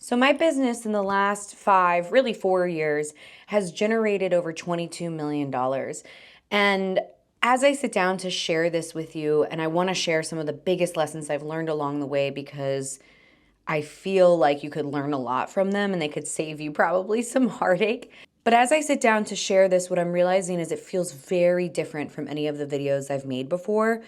So my business in the last 5, really 4 years, has generated over $22 million. And as I sit down to share this with you, and I want to share some of the biggest lessons I've learned along the way because I feel like you could learn a lot from them and they could save you probably some heartache. But as I sit down to share this, what I'm realizing is it feels very different from any of the videos I've made before,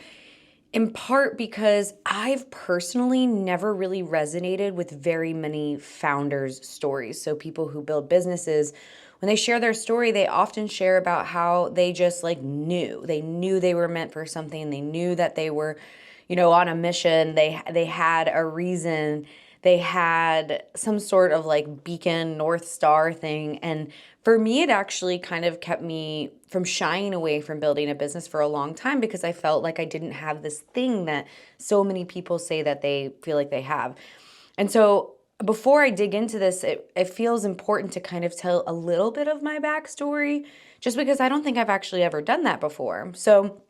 in part because I've personally never really resonated with very many founders' stories. So people who build businesses, when they share their story, they often share about how they just like knew. They knew they were meant for something. They knew that they were, on a mission. They had a reason. They had some sort of like beacon, North Star thing. And for me, it actually kind of kept me from shying away from building a business for a long time because I felt like I didn't have this thing that so many people say that they feel like they have. And so before I dig into this, it feels important to kind of tell a little bit of my backstory, just because I don't think I've actually ever done that before. So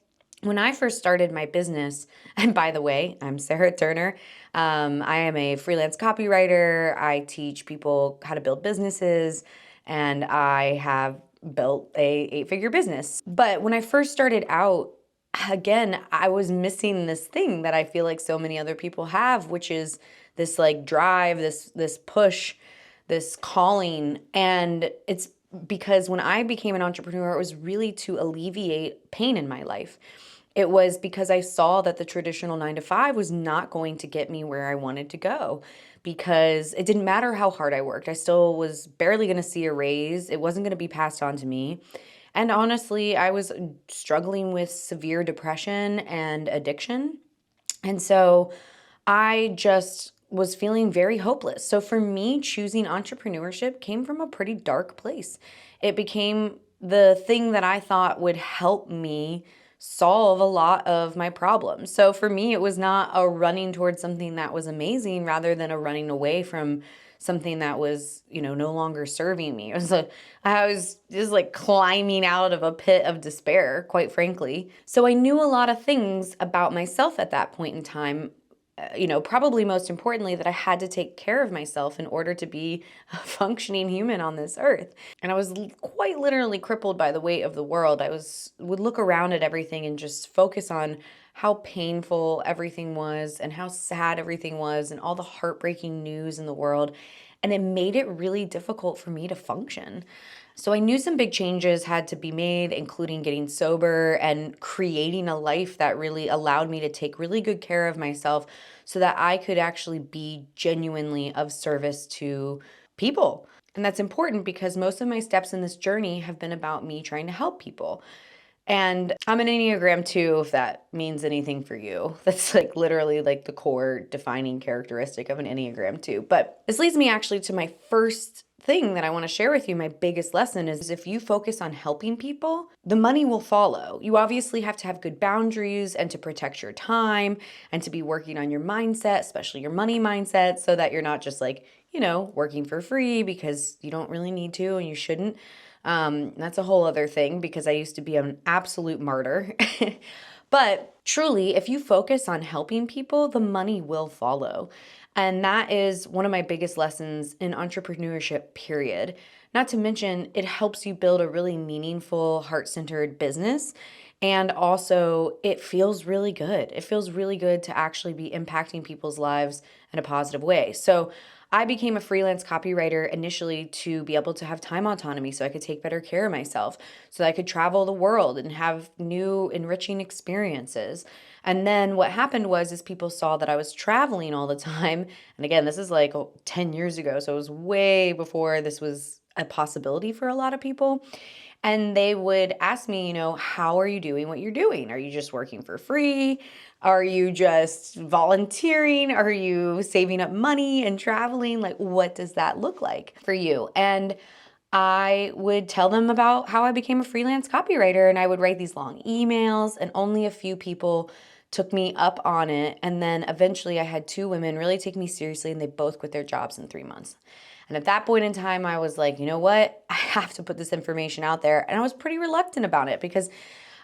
when I first started my business, and by the way, I'm Sarah Turner. I am a freelance copywriter. I teach people how to build businesses, and I have built a 8-figure business. But when I first started out, again, I was missing this thing that I feel like so many other people have, which is this like drive, this push, this calling. And it's because when I became an entrepreneur, it was really to alleviate pain in my life. It was because I saw that the traditional 9 to 5 was not going to get me where I wanted to go, because it didn't matter how hard I worked. I still was barely going to see a raise. It wasn't going to be passed on to me. And honestly, I was struggling with severe depression and addiction. And so I just was feeling very hopeless. So for me, choosing entrepreneurship came from a pretty dark place. It became the thing that I thought would help me solve a lot of my problems. So for me, it was not a running towards something that was amazing rather than a running away from something that was, no longer serving me. I was just like climbing out of a pit of despair, quite frankly. So I knew a lot of things about myself at that point in time. Probably most importantly, that I had to take care of myself in order to be a functioning human on this earth. And I was quite literally crippled by the weight of the world. Would look around at everything and just focus on how painful everything was and how sad everything was and all the heartbreaking news in the world. And it made it really difficult for me to function. So I knew some big changes had to be made, including getting sober and creating a life that really allowed me to take really good care of myself so that I could actually be genuinely of service to people. And that's important because most of my steps in this journey have been about me trying to help people. And I'm an Enneagram 2, if that means anything for you. That's like literally like the core defining characteristic of an Enneagram 2. But this leads me actually to my first thing that I want to share with you. My biggest lesson is if you focus on helping people, the money will follow. You obviously have to have good boundaries and to protect your time and to be working on your mindset, especially your money mindset, so that you're not just like, working for free because you don't really need to and you shouldn't. That's a whole other thing because I used to be an absolute martyr. But truly, if you focus on helping people, the money will follow. And that is one of my biggest lessons in entrepreneurship, period. Not to mention, it helps you build a really meaningful, heart-centered business. And also, it feels really good. It feels really good to actually be impacting people's lives in a positive way. So I became a freelance copywriter initially to be able to have time autonomy so I could take better care of myself, so that I could travel the world and have new enriching experiences. And then what happened is people saw that I was traveling all the time. And again, this is like 10 years ago, so it was way before this was a possibility for a lot of people. And they would ask me, how are you doing what you're doing? Are you just working for free? Are you just volunteering? Are you saving up money and traveling? Like, what does that look like for you? And I would tell them about how I became a freelance copywriter, and I would write these long emails, and only a few people took me up on it. And then eventually I had 2 women really take me seriously, and they both quit their jobs in 3 months. And at that point in time, I was like, you know what? I have to put this information out there. And I was pretty reluctant about it because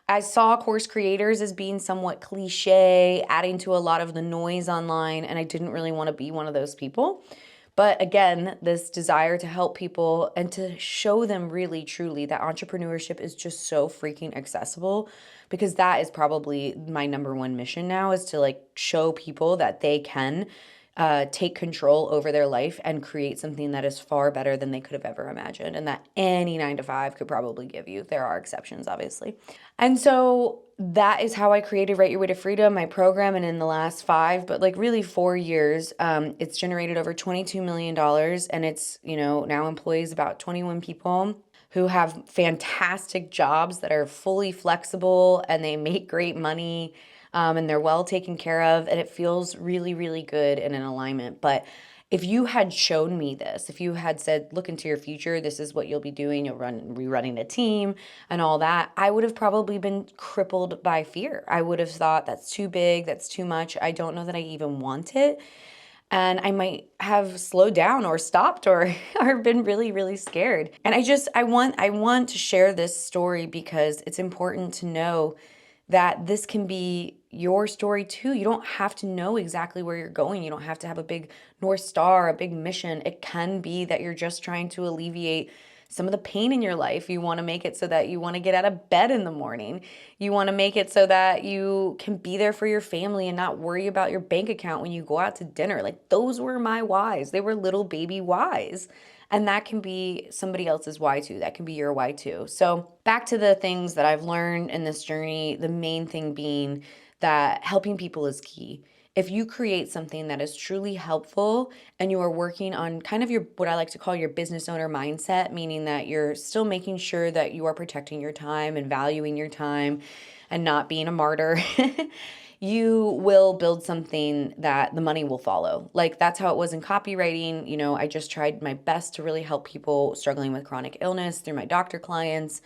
I saw course creators as being somewhat cliche, adding to a lot of the noise online, and I didn't really want to be one of those people. But again, this desire to help people and to show them really truly that entrepreneurship is just so freaking accessible, because that is probably my number one mission now, is to like show people that they can take control over their life and create something that is far better than they could have ever imagined, and that any 9 to 5 could probably give you. There are exceptions, obviously. And so that is how I created Write Your Way to Freedom, my program. And in the last 5, but like really 4 years, it's generated over $22 million. And it's, now employs about 21 people who have fantastic jobs that are fully flexible and they make great money, and they're well taken care of. And it feels really, really good and in alignment. But if you had shown me this, if you had said, look into your future, this is what you'll be doing, be running a team and all that, I would have probably been crippled by fear. I would have thought, that's too big, that's too much. I don't know that I even want it. And I might have slowed down or stopped or or been really, really scared. And I want to share this story because it's important to know that this can be your story too. You don't have to know exactly where you're going. You don't have to have a big North Star, a big mission. It can be that you're just trying to alleviate some of the pain in your life. You want to make it so that you want to get out of bed in the morning. You want to make it so that you can be there for your family and not worry about your bank account when you go out to dinner. Like, those were my whys. They were little baby whys. And that can be somebody else's why too. That can be your why too. So back to the things that I've learned in this journey, the main thing being that helping people is key. If you create something that is truly helpful and you are working on kind of your, what I like to call your business owner mindset, meaning that you're still making sure that you are protecting your time and valuing your time and not being a martyr, you will build something that the money will follow. Like, that's how it was in copywriting. I just tried my best to really help people struggling with chronic illness through my doctor clients,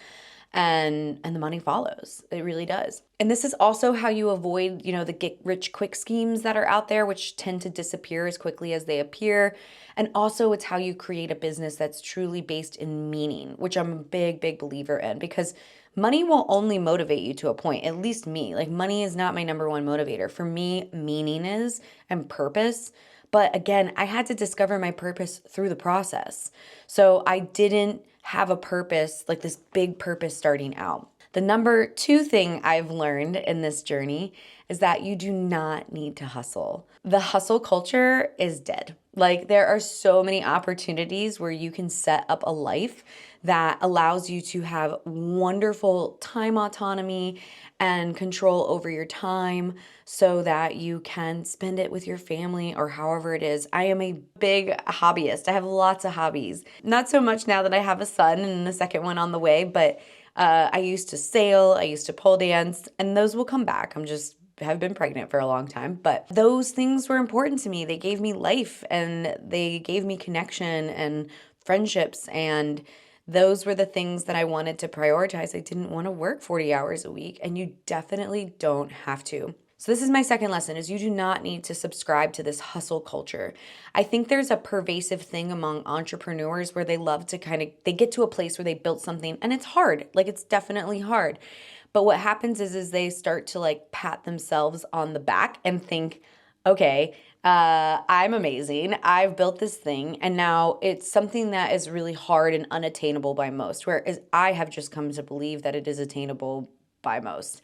and the money follows. It really does. And this is also how you avoid, the get rich quick schemes that are out there, which tend to disappear as quickly as they appear. And also, it's how you create a business that's truly based in meaning, which I'm a big, big believer in, because money will only motivate you to a point, at least me. Like, money is not my number one motivator. For me, meaning is, and purpose. But again, I had to discover my purpose through the process. So I didn't have a purpose, like this big purpose starting out. The number 2 thing I've learned in this journey is that you do not need to hustle. The hustle culture is dead. Like, there are so many opportunities where you can set up a life that allows you to have wonderful time autonomy and control over your time so that you can spend it with your family or however it is. I am a big hobbyist. I have lots of hobbies. Not so much now that I have a son and a second one on the way, but I used to sail, I used to pole dance, and those will come back. Have been pregnant for a long time, but those things were important to me. They gave me life and they gave me connection and friendships, and those were the things that I wanted to prioritize. I didn't want to work 40 hours a week, and you definitely don't have to. So this is my second lesson, is you do not need to subscribe to this hustle culture. I think there's a pervasive thing among entrepreneurs where they love to they get to a place where they built something and it's hard. Like, it's definitely hard. But what happens is they start to like pat themselves on the back and think, okay, I'm amazing. I've built this thing, and now it's something that is really hard and unattainable by most, whereas I have just come to believe that it is attainable by most.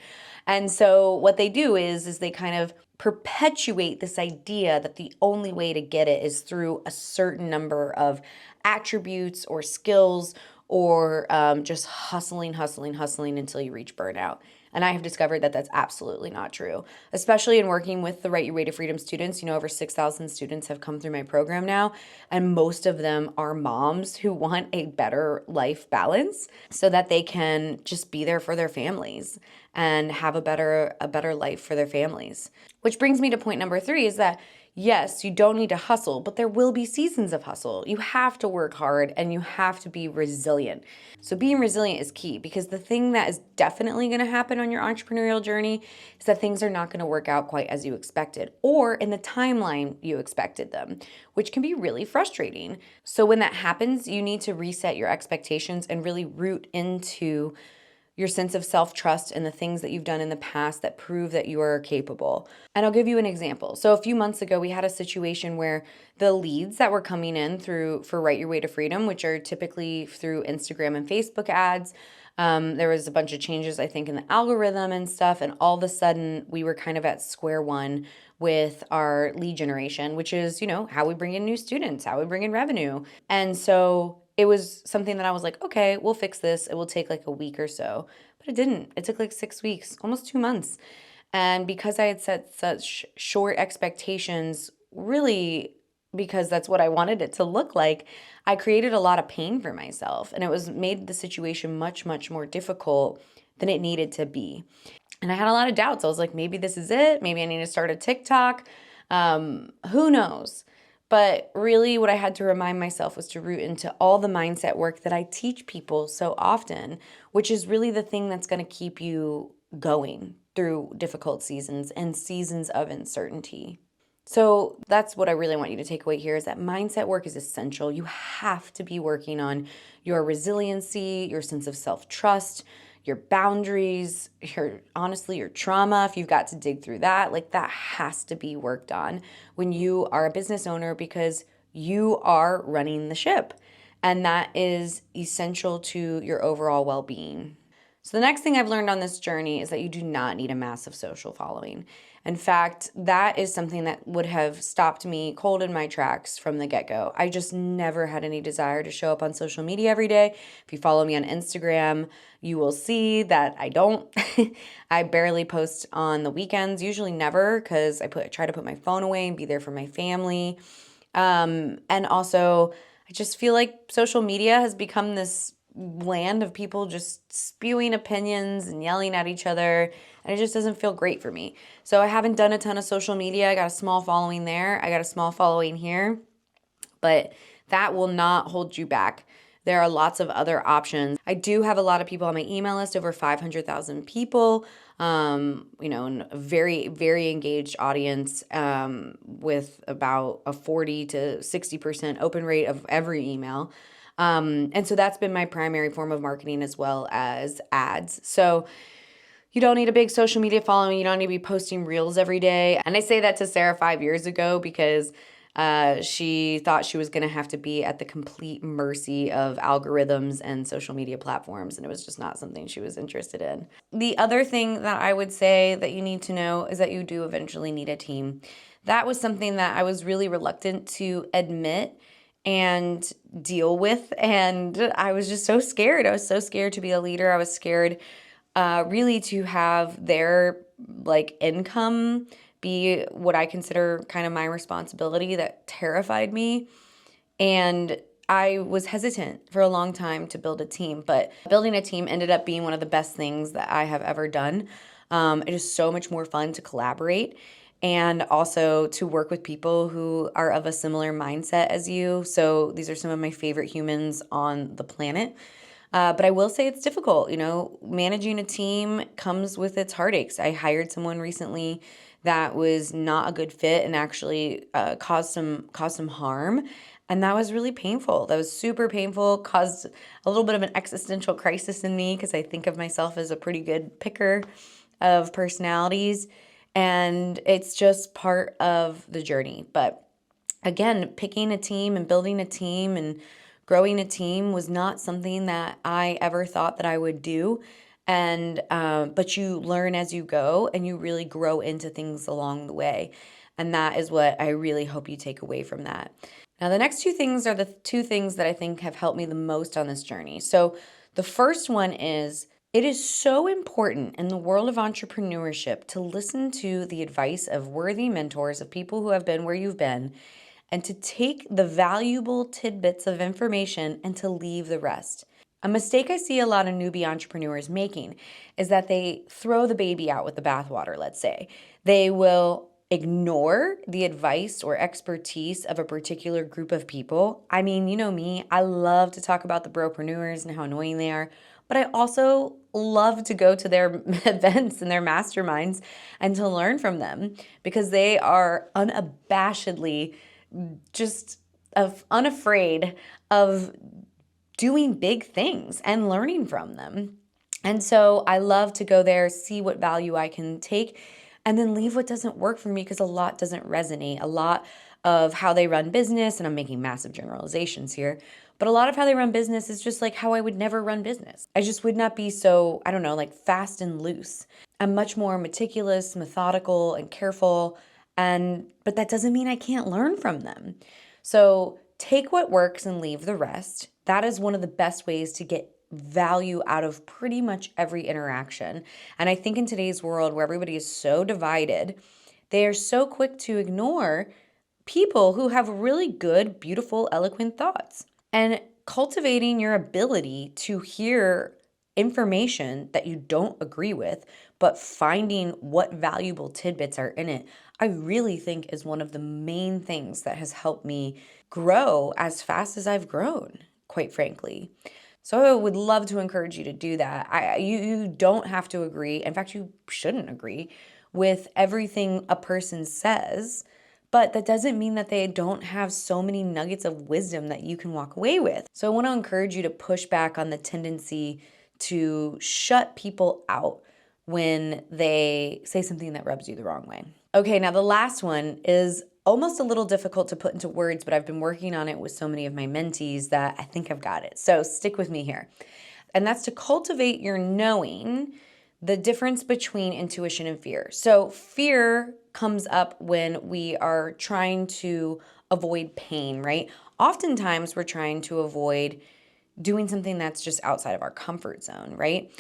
And so what they do is they kind of perpetuate this idea that the only way to get it is through a certain number of attributes or skills, or just hustling until you reach burnout. And I have discovered that that's absolutely not true, especially in working with the Write Your Way to Freedom students. Over 6,000 students have come through my program now, and most of them are moms who want a better life balance so that they can just be there for their families and have a better life for their families. Which brings me to point number 3, is that yes, you don't need to hustle, but there will be seasons of hustle. You have to work hard and you have to be resilient. So being resilient is key, because the thing that is definitely going to happen on your entrepreneurial journey is that things are not going to work out quite as you expected or in the timeline you expected them, which can be really frustrating. So when that happens, you need to reset your expectations and really root into your sense of self-trust and the things that you've done in the past that prove that you are capable. And I'll give you an example. So a few months ago, we had a situation where the leads that were coming in for Write Your Way to Freedom, which are typically through Instagram and Facebook ads, there was a bunch of changes, I think, in the algorithm and stuff. And all of a sudden, we were kind of at square one with our lead generation, which is, how we bring in new students, how we bring in revenue. And so it was something that I was like, okay, we'll fix this. It will take like a week or so. But it didn't. It took like 6 weeks, almost 2 months. And because I had set such short expectations, really because that's what I wanted it to look like, I created a lot of pain for myself. And it was made the situation much, much more difficult than it needed to be. And I had a lot of doubts. I was like, maybe this is it. Maybe I need to start a TikTok. Who knows? But really, what I had to remind myself was to root into all the mindset work that I teach people so often, which is really the thing that's going to keep you going through difficult seasons and seasons of uncertainty. So that's what I really want you to take away here is that mindset work is essential. You have to be working on your resiliency, your sense of self-trust, your boundaries, honestly, your trauma, if you've got to dig through that, like that has to be worked on when you are a business owner because you are running the ship. And that is essential to your overall well-being. So the next thing I've learned on this journey is that you do not need a massive social following. In fact, that is something that would have stopped me cold in my tracks from the get-go. I just never had any desire to show up on social media every day. If you follow me on Instagram, you will see that I don't. I barely post on the weekends, usually never, because I try to put my phone away and be there for my family. And also, I just feel like social media has become this land of people just spewing opinions and yelling at each other, and it just doesn't feel great for me. So I haven't done a ton of social media. I got a small following there. I got a small following here, but that will not hold you back. There are lots of other options. I do have a lot of people on my email list, over 500,000 people, and a very, very engaged audience with about a 40 to 60% open rate of every email. And so that's been my primary form of marketing as well as ads. So you don't need a big social media following. You don't need to be posting reels every day. And I say that to Sarah 5 years ago because she thought she was going to have to be at the complete mercy of algorithms and social media platforms. And it was just not something she was interested in. The other thing that I would say that you need to know is that you do eventually need a team. That was something that I was really reluctant to admit and deal with. And I was just so scared. I was so scared to be a leader. I was scared really to have their income be what I consider kind of my responsibility. That terrified me. And I was hesitant for a long time to build a team, but building a team ended up being one of the best things that I have ever done. It is so much more fun to collaborate and also to work with people who are of a similar mindset as you. So these are some of my favorite humans on the planet. But I will say it's difficult. Managing a team comes with its heartaches. I hired someone recently that was not a good fit and actually caused some harm. And that was really painful. That was super painful, caused a little bit of an existential crisis in me because I think of myself as a pretty good picker of personalities. And it's just part of the journey. But again, picking a team and building a team and growing a team was not something that I ever thought that I would do. And but you learn as you go and you really grow into things along the way. And that is what I really hope you take away from that. Now, the next two things are the two things that I think have helped me the most on this journey. So the first one is it is so important in the world of entrepreneurship to listen to the advice of worthy mentors, of people who have been where you've been, and to take the valuable tidbits of information and to leave the rest. A mistake I see a lot of newbie entrepreneurs making is that they throw the baby out with the bathwater, let's say. They will ignore the advice or expertise of a particular group of people. I mean, you know me, I love to talk about the bro-preneurs and how annoying they are, but I also love to go to their events and their masterminds and to learn from them because they are unabashedly just unafraid of doing big things and learning from them. And so I love to go there, see what value I can take, and then leave what doesn't work for me because a lot doesn't resonate. A lot of how they run business, and I'm making massive generalizations here, but a lot of how they run business is just like how I would never run business. I just would not be so, I don't know, like fast and loose. I'm much more meticulous, methodical, and careful. But that doesn't mean I can't learn from them. So take what works and leave the rest. That is one of the best ways to get value out of pretty much every interaction. And I think in today's world where everybody is so divided, they are so quick to ignore people who have really good, beautiful, eloquent thoughts. And cultivating your ability to hear information that you don't agree with, but finding what valuable tidbits are in it, I really think is one of the main things that has helped me grow as fast as I've grown, quite frankly. So I would love to encourage you to do that. You don't have to agree. In fact, you shouldn't agree with everything a person says, but that doesn't mean that they don't have so many nuggets of wisdom that you can walk away with. So I want to encourage you to push back on the tendency to shut people out when they say something that rubs you the wrong way. Okay, now the last one is almost a little difficult to put into words, but I've been working on it with so many of my mentees that I think I've got it. So stick with me here. And that's to cultivate your knowing the difference between intuition and fear. So fear comes up when we are trying to avoid pain, right? Oftentimes we're trying to avoid doing something that's just outside of our comfort zone, right?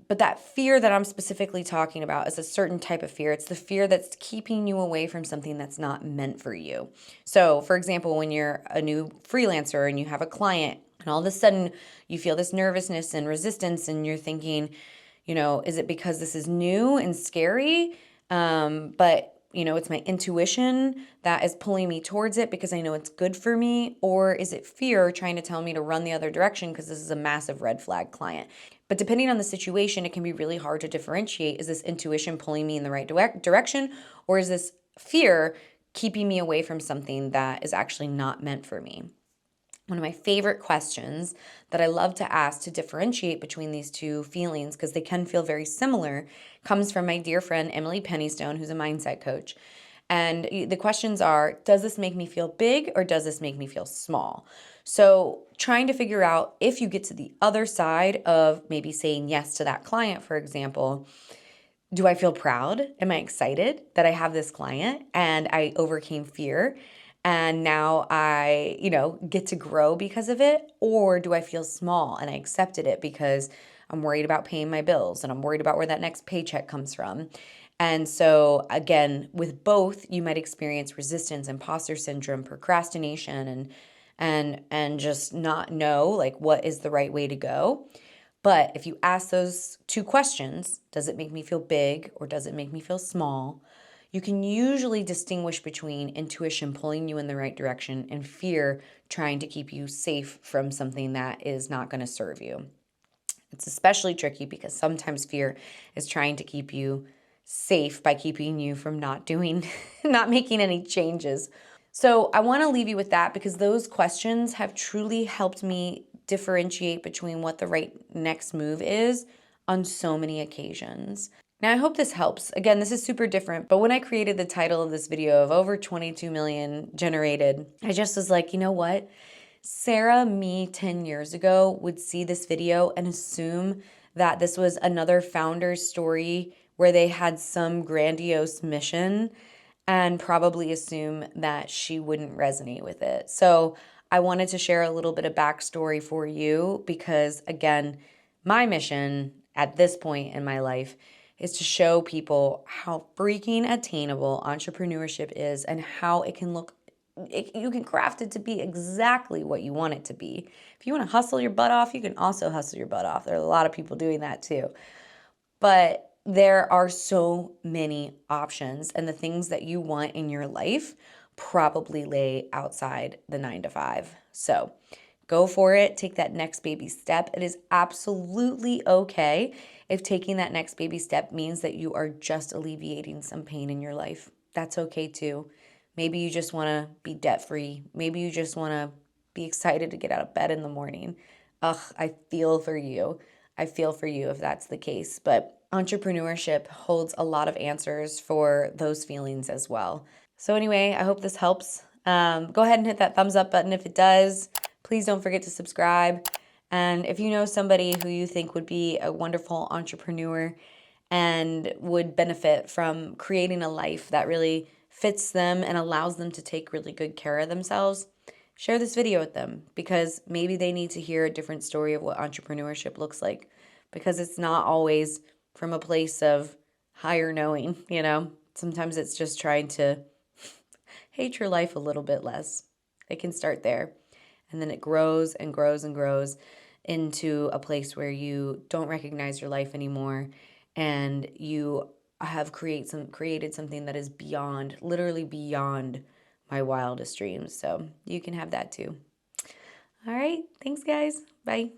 But that fear that I'm specifically talking about is a certain type of fear. It's the fear that's keeping you away from something that's not meant for you. So, for example, when you're a new freelancer and you have a client and all of a sudden you feel this nervousness and resistance and you're thinking, is it because this is new and scary? But it's my intuition that is pulling me towards it because I know it's good for me? Or is it fear trying to tell me to run the other direction because this is a massive red flag client? But depending on the situation, it can be really hard to differentiate. Is this intuition pulling me in the right direction? Or is this fear keeping me away from something that is actually not meant for me? One of my favorite questions that I love to ask to differentiate between these two feelings, because they can feel very similar, comes from my dear friend Emily Pennystone, who's a mindset coach. And the questions are, does this make me feel big or does this make me feel small? So trying to figure out if you get to the other side of maybe saying yes to that client, for example, do I feel proud? Am I excited that I have this client and I overcame fear and now I, get to grow because of it? Or do I feel small and I accepted it because I'm worried about paying my bills and I'm worried about where that next paycheck comes from? And so again, with both, you might experience resistance, imposter syndrome, procrastination, and just not know like what is the right way to go. But if you ask those two questions, does it make me feel big or does it make me feel small? You can usually distinguish between intuition pulling you in the right direction and fear trying to keep you safe from something that is not going to serve you. It's especially tricky because sometimes fear is trying to keep you safe by keeping you from not making any changes. So I want to leave you with that because those questions have truly helped me differentiate between what the right next move is on so many occasions. Now, I hope this helps. Again, this is super different, but when I created the title of this video of over 22 million generated, I just was like, you know what? Sarah, me 10 years ago, would see this video and assume that this was another founder's story where they had some grandiose mission and probably assume that she wouldn't resonate with it. So I wanted to share a little bit of backstory for you because, again, my mission at this point in my life is to show people how freaking attainable entrepreneurship is and how it can look. You can craft it to be exactly what you want it to be. If you want to hustle your butt off, you can also hustle your butt off. There are a lot of people doing that too. But there are so many options, and the things that you want in your life probably lay outside the 9 to 5. So go for it. Take that next baby step. It is absolutely okay if taking that next baby step means that you are just alleviating some pain in your life. That's okay too. Maybe you just want to be debt free. Maybe you just want to be excited to get out of bed in the morning. Ugh, I feel for you. I feel for you if that's the case. But entrepreneurship holds a lot of answers for those feelings as well. So, anyway, I hope this helps. Go ahead and hit that thumbs up button if it does. Please don't forget to subscribe. And if you know somebody who you think would be a wonderful entrepreneur and would benefit from creating a life that really fits them and allows them to take really good care of themselves, share this video with them, because maybe they need to hear a different story of what entrepreneurship looks like, because it's not always from a place of higher knowing, you know? Sometimes it's just trying to hate your life a little bit less. It can start there. And then it grows and grows and grows into a place where you don't recognize your life anymore, and you have created something that is beyond, literally beyond my wildest dreams. So you can have that too. All right. Thanks, guys. Bye.